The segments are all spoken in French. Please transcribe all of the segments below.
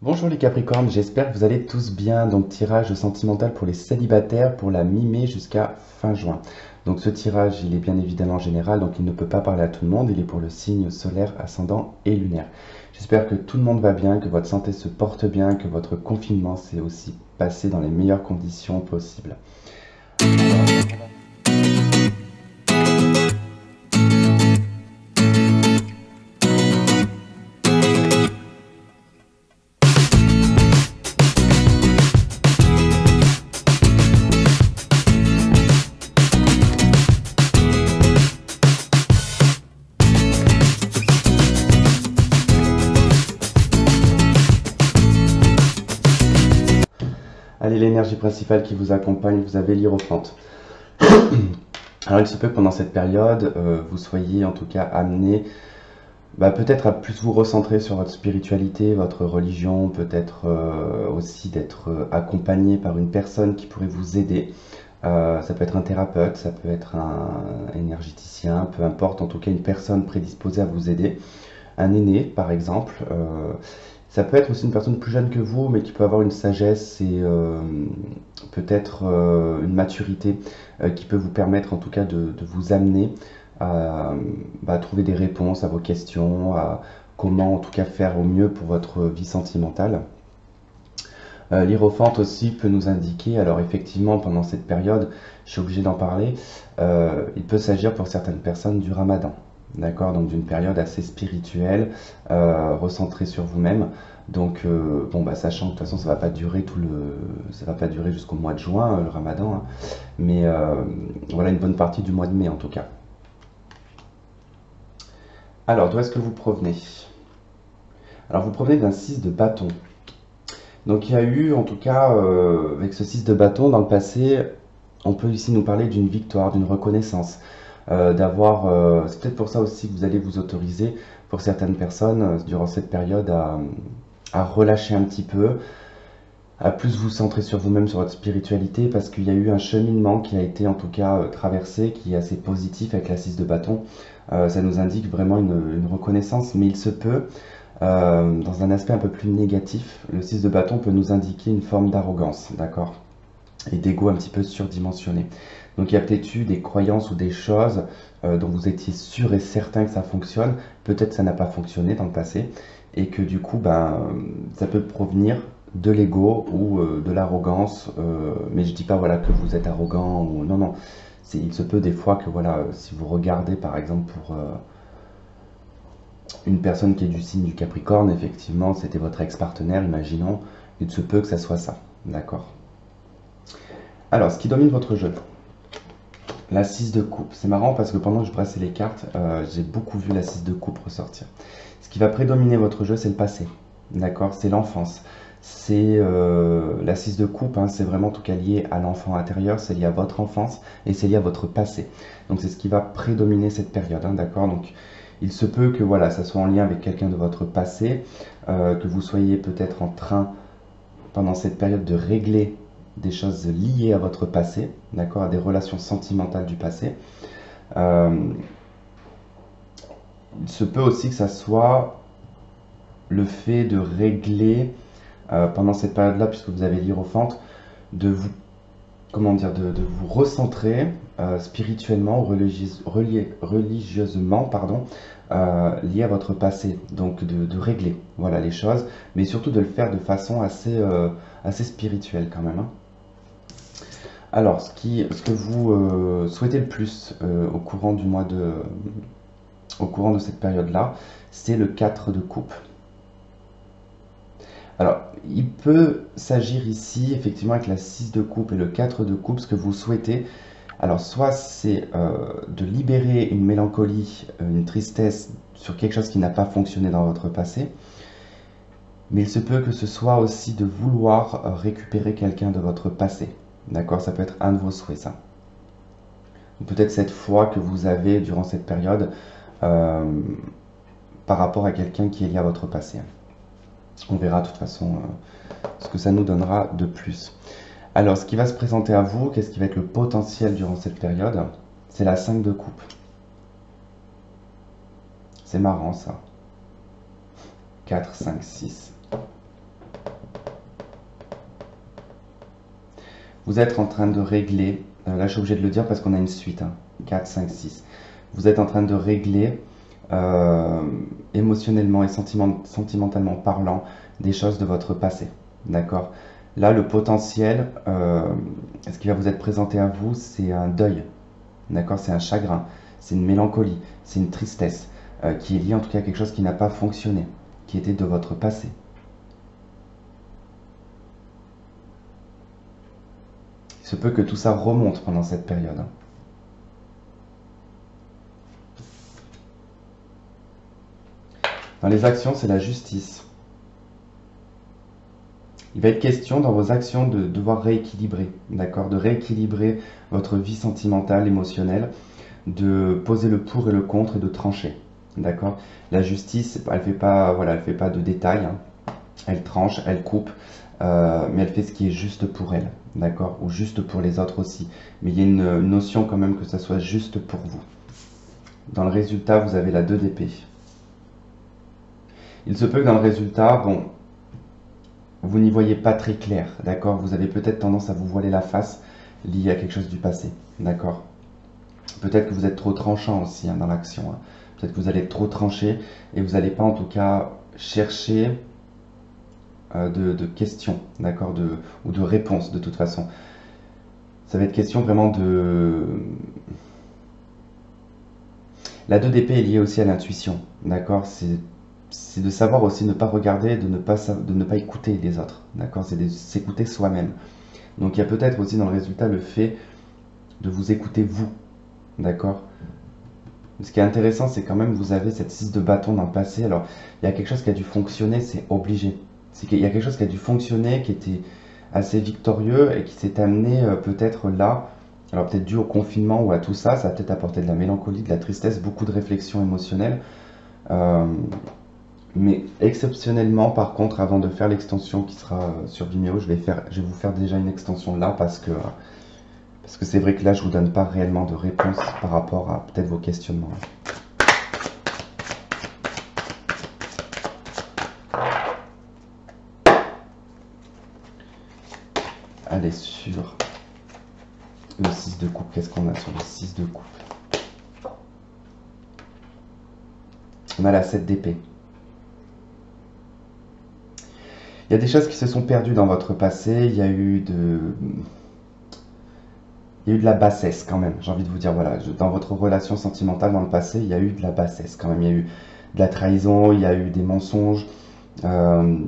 Bonjour les Capricornes, j'espère que vous allez tous bien. Donc tirage sentimental pour les célibataires pour la mi-mai jusqu'à fin juin. Donc ce tirage, il est bien évidemment général, donc il ne peut pas parler à tout le monde. Il est pour le signe solaire, ascendant et lunaire. J'espère que tout le monde va bien, que votre santé se porte bien, que votre confinement s'est aussi passé dans les meilleures conditions possibles. Allez, l'énergie principale qui vous accompagne, vous avez l'Hiérophante. Alors il se peut que pendant cette période, vous soyez en tout cas amené peut-être à plus vous recentrer sur votre spiritualité, votre religion, peut-être aussi d'être accompagné par une personne qui pourrait vous aider. Ça peut être un thérapeute, ça peut être un énergéticien, peu importe, en tout cas une personne prédisposée à vous aider. Un aîné, par exemple. Ça peut être aussi une personne plus jeune que vous, mais qui peut avoir une sagesse et peut-être une maturité qui peut vous permettre en tout cas de vous amener à trouver des réponses à vos questions, à comment en tout cas faire au mieux pour votre vie sentimentale. L'Hiérophante aussi peut nous indiquer, alors effectivement pendant cette période, je suis obligé d'en parler, il peut s'agir pour certaines personnes du Ramadan. D'accord, donc d'une période assez spirituelle, recentrée sur vous-même. Donc, sachant que de toute façon, ça va pas durer ça va pas durer jusqu'au mois de juin, le Ramadan, hein. Mais voilà une bonne partie du mois de mai en tout cas. Alors, d'où est-ce que vous provenez? Alors, vous provenez d'un 6 de bâton. Donc, il y a eu, en tout cas, avec ce 6 de bâton, dans le passé, on peut ici nous parler d'une victoire, d'une reconnaissance. C'est peut-être pour ça aussi que vous allez vous autoriser, pour certaines personnes, durant cette période, à relâcher un petit peu, à plus vous centrer sur vous-même, sur votre spiritualité, parce qu'il y a eu un cheminement qui a été en tout cas traversé, qui est assez positif avec la 6 de bâton. Ça nous indique vraiment une reconnaissance, mais il se peut, dans un aspect un peu plus négatif, le 6 de bâton peut nous indiquer une forme d'arrogance, d'accord? Et d'ego un petit peu surdimensionné. Donc il y a peut-être eu des croyances ou des choses dont vous étiez sûr et certain que ça fonctionne. Peut-être ça n'a pas fonctionné dans le passé et que du coup, ça peut provenir de l'ego ou de l'arrogance. Mais je dis pas voilà que vous êtes arrogant ou non non. Il se peut des fois que voilà, si vous regardez par exemple pour une personne qui est du signe du Capricorne, effectivement, c'était votre ex-partenaire, imaginons, il se peut que ça soit ça, d'accord? Alors, ce qui domine votre jeu, la 6 de coupe. C'est marrant parce que pendant que je brassais les cartes, j'ai beaucoup vu la 6 de coupe ressortir. Ce qui va prédominer votre jeu, c'est le passé. D'accord? C'est l'enfance. C'est la 6 de coupe, hein, c'est vraiment en tout cas lié à l'enfant intérieur, c'est lié à votre enfance et c'est lié à votre passé. Donc c'est ce qui va prédominer cette période, hein, d'accord? Donc il se peut que voilà, ça soit en lien avec quelqu'un de votre passé, que vous soyez peut-être en train pendant cette période de régler des choses liées à votre passé, d'accord, à des relations sentimentales du passé. Euh, il se peut aussi que ça soit le fait de régler pendant cette période-là, puisque vous avez l'Hiérophante, de vous, comment dire, de vous recentrer spirituellement, religieusement, pardon, lié à votre passé. Donc de régler, voilà, les choses, mais surtout de le faire de façon assez spirituelle quand même, hein. Alors, ce que vous souhaitez le plus au courant de cette période-là, c'est le 4 de coupe. Alors, il peut s'agir ici, effectivement, avec la 6 de coupe et le 4 de coupe, ce que vous souhaitez. Alors, soit c'est de libérer une mélancolie, une tristesse sur quelque chose qui n'a pas fonctionné dans votre passé, mais il se peut que ce soit aussi de vouloir récupérer quelqu'un de votre passé. D'accord? Ça peut être un de vos souhaits, ça. Peut-être cette foi que vous avez durant cette période euh, par rapport à quelqu'un qui est lié à votre passé. On verra de toute façon ce que ça nous donnera de plus. Alors, ce qui va se présenter à vous, qu'est-ce qui va être le potentiel durant cette période? C'est la 5 de coupe. C'est marrant ça. 4, 5, 6. Vous êtes en train de régler, là je suis obligé de le dire parce qu'on a une suite, hein, 4, 5, 6. Vous êtes en train de régler émotionnellement et sentimentalement parlant des choses de votre passé. D'accord? Là, le potentiel, ce qui va vous être présenté à vous, c'est un deuil. D'accord? C'est un chagrin, c'est une mélancolie, c'est une tristesse qui est liée en tout cas à quelque chose qui n'a pas fonctionné, qui était de votre passé. Il se peut que tout ça remonte pendant cette période. Dans les actions, c'est la justice. Il va être question dans vos actions de devoir rééquilibrer, d'accord? De rééquilibrer votre vie sentimentale, émotionnelle, de poser le pour et le contre et de trancher, d'accord? La justice, elle fait pas, voilà, elle fait pas de détails, hein. Elle tranche, elle coupe, mais elle fait ce qui est juste pour elle, d'accord? Ou juste pour les autres aussi. Mais il y a une notion quand même que ça soit juste pour vous. Dans le résultat, vous avez la 2 d'épée. Il se peut que dans le résultat, bon, vous n'y voyez pas très clair, d'accord? Vous avez peut-être tendance à vous voiler la face lié à quelque chose du passé, d'accord? Peut-être que vous êtes trop tranchant aussi, hein, dans l'action, hein. Peut-être que vous allez être trop tranché et vous n'allez pas en tout cas chercher de questions, d'accord? Ou de réponses de toute façon. Ça va être question vraiment de... La 2 d'épée est liée aussi à l'intuition, d'accord? C'est de savoir aussi ne pas regarder, de ne pas écouter les autres, d'accord? C'est de s'écouter soi-même. Donc il y a peut-être aussi dans le résultat le fait de vous écouter vous, d'accord? Ce qui est intéressant, c'est quand même vous avez cette 6 de bâton dans le passé. Alors il y a quelque chose qui a dû fonctionner, c'est obligé. C'est qu'il y a quelque chose qui a dû fonctionner, qui était assez victorieux et qui s'est amené peut-être là. Alors peut-être dû au confinement ou à tout ça, ça a peut-être apporté de la mélancolie, de la tristesse, beaucoup de réflexions émotionnelles. Mais exceptionnellement, par contre, avant de faire l'extension qui sera sur Vimeo, je vais vous faire déjà une extension là parce que c'est vrai que là, je vous donne pas réellement de réponse par rapport à peut-être vos questionnements. Allez, sur le 6 de coupe, qu'est-ce qu'on a sur le 6 de coupe? On a la 7 d'épée. Il y a des choses qui se sont perdues dans votre passé, il y a eu de la bassesse quand même, j'ai envie de vous dire, voilà, dans votre relation sentimentale dans le passé, il y a eu de la bassesse quand même, il y a eu de la trahison, il y a eu des mensonges, il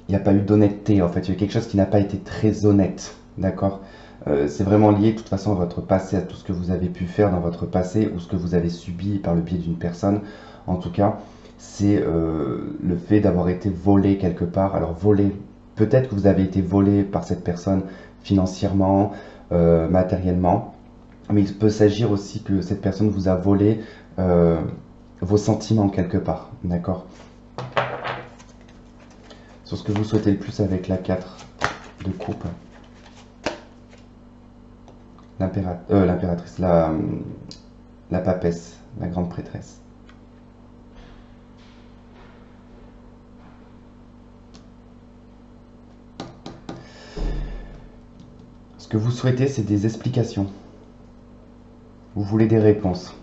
n'y a pas eu d'honnêteté en fait, il y a eu quelque chose qui n'a pas été très honnête, d'accord? C'est vraiment lié de toute façon à votre passé, à tout ce que vous avez pu faire dans votre passé ou ce que vous avez subi par le biais d'une personne, en tout cas, c'est le fait d'avoir été volé quelque part. Alors volé, peut-être que vous avez été volé par cette personne financièrement, matériellement, mais il peut s'agir aussi que cette personne vous a volé vos sentiments quelque part, d'accord? Sur ce que vous souhaitez le plus avec la 4 de coupe, l'impératrice, la papesse, la grande prêtresse. Ce que vous souhaitez, c'est des explications. Vous voulez des réponses.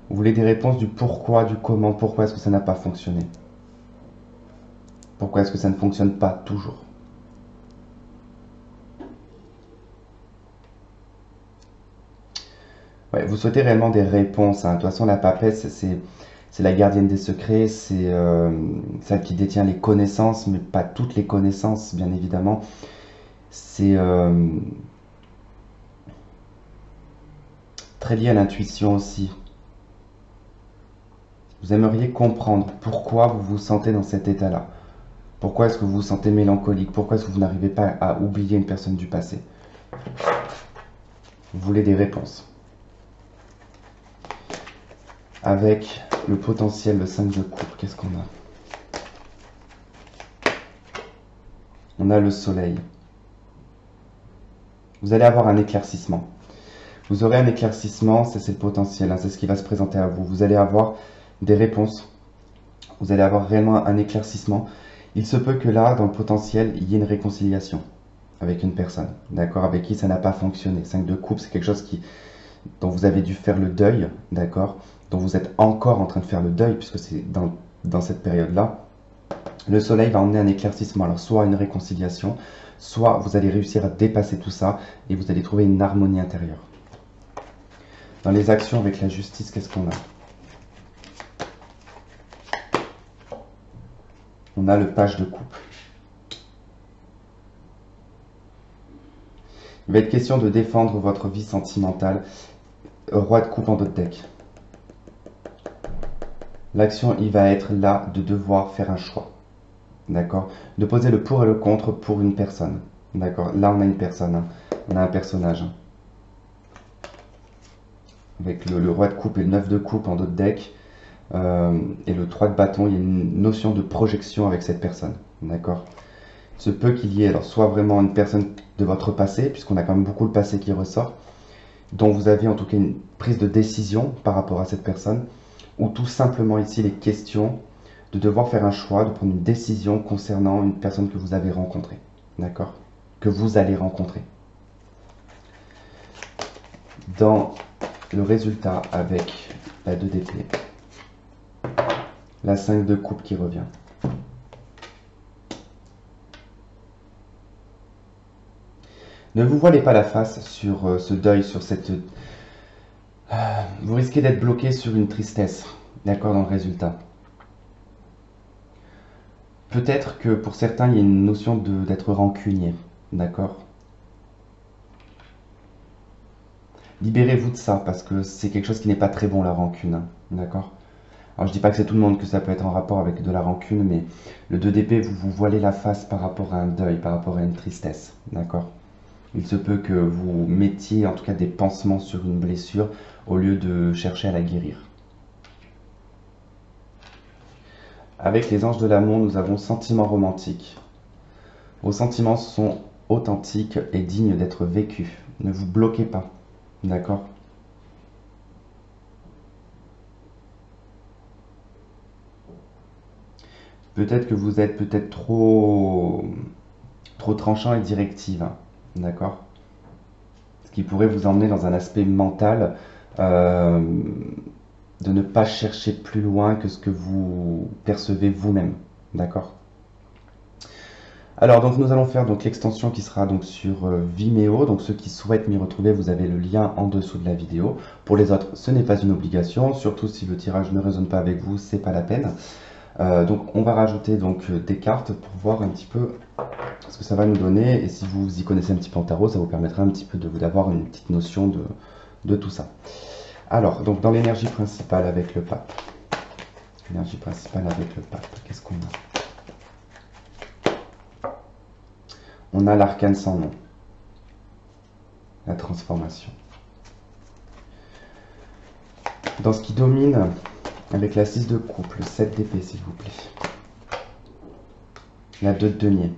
Vous voulez des réponses du pourquoi, du comment, pourquoi est-ce que ça n'a pas fonctionné. Pourquoi est-ce que ça ne fonctionne pas toujours. Ouais, vous souhaitez réellement des réponses, hein. De toute façon, la papesse, c'est la gardienne des secrets, c'est celle qui détient les connaissances, mais pas toutes les connaissances, bien évidemment. C'est très lié à l'intuition aussi. Vous aimeriez comprendre pourquoi vous vous sentez dans cet état-là. Pourquoi est-ce que vous vous sentez mélancolique? Pourquoi est-ce que vous n'arrivez pas à oublier une personne du passé? Vous voulez des réponses. Avec le potentiel, le 5 de coupe, qu'est-ce qu'on a? On a le soleil. Vous allez avoir un éclaircissement. Vous aurez un éclaircissement, ça c'est le potentiel, hein, c'est ce qui va se présenter à vous. Vous allez avoir des réponses. Vous allez avoir réellement un éclaircissement. Il se peut que là, dans le potentiel, il y ait une réconciliation. avec une personne, d'accord, avec qui ça n'a pas fonctionné. 5 de coupe, c'est quelque chose dont vous avez dû faire le deuil, d'accord, dont vous êtes encore en train de faire le deuil, puisque c'est dans cette période-là. Le soleil va emmener un éclaircissement, alors soit une réconciliation, soit vous allez réussir à dépasser tout ça et vous allez trouver une harmonie intérieure. Dans les actions avec la justice, qu'est-ce qu'on a? On a le page de coupe. Il va être question de défendre votre vie sentimentale. Roi de coupe en dos de deck. L'action, il va être là de devoir faire un choix. D'accord? De poser le pour et le contre pour une personne. D'accord? Là, on a une personne. Hein. On a un personnage. Hein. Avec le roi de coupe et le 9 de coupe en dos de deck. Et le 3 de bâton, il y a une notion de projection avec cette personne. D'accord? Il se peut qu'il y ait alors soit vraiment une personne de votre passé, puisqu'on a quand même beaucoup le passé qui ressort, dont vous avez en tout cas une prise de décision par rapport à cette personne, ou tout simplement ici les questions de devoir faire un choix, de prendre une décision concernant une personne que vous avez rencontrée. D'accord? Que vous allez rencontrer. Dans le résultat avec la 2 d'épée, la 5 de coupe qui revient. Ne vous voilez pas la face sur ce deuil, sur cette... vous risquez d'être bloqué sur une tristesse, d'accord, dans le résultat. Peut-être que pour certains, il y a une notion d'être rancunier, d'accord. Libérez-vous de ça, parce que c'est quelque chose qui n'est pas très bon, la rancune, hein, d'accord. Alors je dis pas que c'est tout le monde que ça peut être en rapport avec de la rancune, mais le 2 d'épée, vous vous voilez la face par rapport à un deuil, par rapport à une tristesse, d'accord. Il se peut que vous mettiez en tout cas des pansements sur une blessure au lieu de chercher à la guérir. Avec les anges de l'amour, nous avons sentiments romantiques. Vos sentiments sont authentiques et dignes d'être vécus. Ne vous bloquez pas, d'accord? Peut-être que vous êtes peut-être trop tranchant et directive, hein, d'accord? Ce qui pourrait vous emmener dans un aspect mental de ne pas chercher plus loin que ce que vous percevez vous-même, d'accord? Alors donc nous allons faire donc l'extension qui sera donc sur Vimeo, donc ceux qui souhaitent m'y retrouver, vous avez le lien en dessous de la vidéo. Pour les autres, ce n'est pas une obligation, surtout si le tirage ne résonne pas avec vous, c'est pas la peine. Donc on va rajouter donc des cartes pour voir un petit peu ce que ça va nous donner, et si vous y connaissez un petit peu en tarot, ça vous permettra un petit peu d'avoir une petite notion de tout ça. Alors, donc dans l'énergie principale avec le pape. L'énergie principale avec le pape, qu'est-ce qu'on a? On a l'arcane sans nom. La transformation. Dans ce qui domine, avec la 6 de coupe, le 7 d'épée s'il vous plaît. La 2 de denier.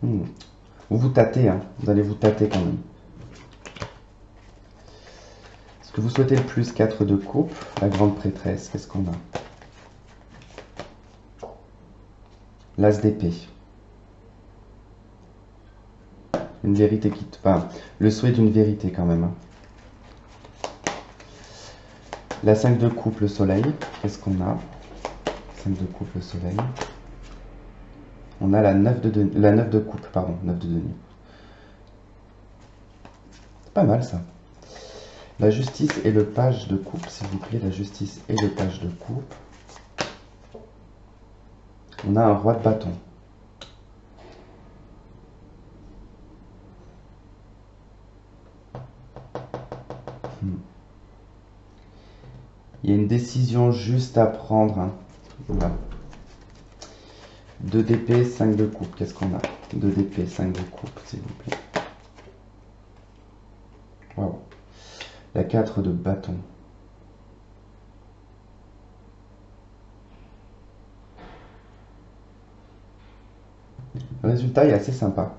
Vous vous tâtez, hein. Vous allez vous tâter quand même. Ce que vous souhaitez le plus, 4 de coupe, la grande prêtresse, qu'est-ce qu'on a? L'as d'épée. Une vérité qui... Enfin, le souhait d'une vérité quand même. Hein. La 5 de coupe, le soleil, qu'est-ce qu'on a? 5 de coupe, le soleil. On a la 9 de coupe, pardon, 9 de denier. C'est pas mal ça. La justice et le page de coupe, s'il vous plaît, la justice et le page de coupe. On a un roi de bâton. Il y a une décision juste à prendre. Hein. Voilà. 2 d'épée, 5 de coupe. Qu'est-ce qu'on a? 2 d'épée, 5 de coupe, s'il vous plaît. Wow. La 4 de bâton. Le résultat est assez sympa.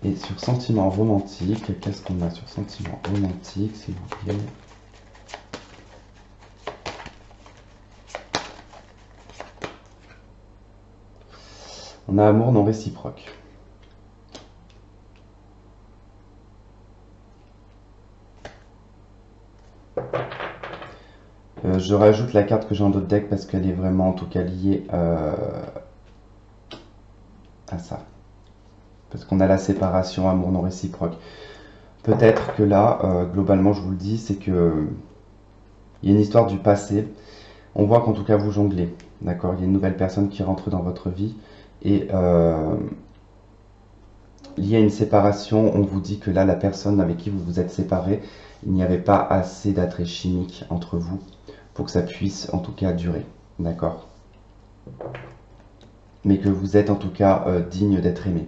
Et sur sentiment romantique, qu'est-ce qu'on a sur sentiment romantique, s'il vous plaît? On a amour non réciproque. Je rajoute la carte que j'ai en d'autres decks parce qu'elle est vraiment en tout cas liée à ça. Parce qu'on a la séparation, amour non réciproque. Peut-être que là, globalement, je vous le dis, c'est que il y a une histoire du passé. On voit qu'en tout cas, vous jonglez. D'accord? Il y a une nouvelle personne qui rentre dans votre vie. Et il y a une séparation. On vous dit que là, la personne avec qui vous vous êtes séparé, il n'y avait pas assez d'attrait chimique entre vous pour que ça puisse en tout cas durer. D'accord? Mais que vous êtes en tout cas digne d'être aimé.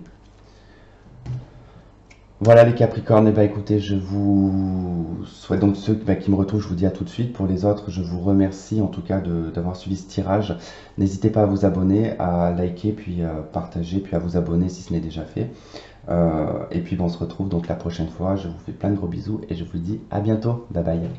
Voilà les Capricornes, et bah écoutez, je vous souhaite donc ceux qui me retrouvent, je vous dis à tout de suite. Pour les autres, je vous remercie en tout cas d'avoir suivi ce tirage. N'hésitez pas à vous abonner, à liker, puis partager, puis à vous abonner si ce n'est déjà fait. Et puis on se retrouve donc la prochaine fois. Je vous fais plein de gros bisous et je vous dis à bientôt. Bye bye.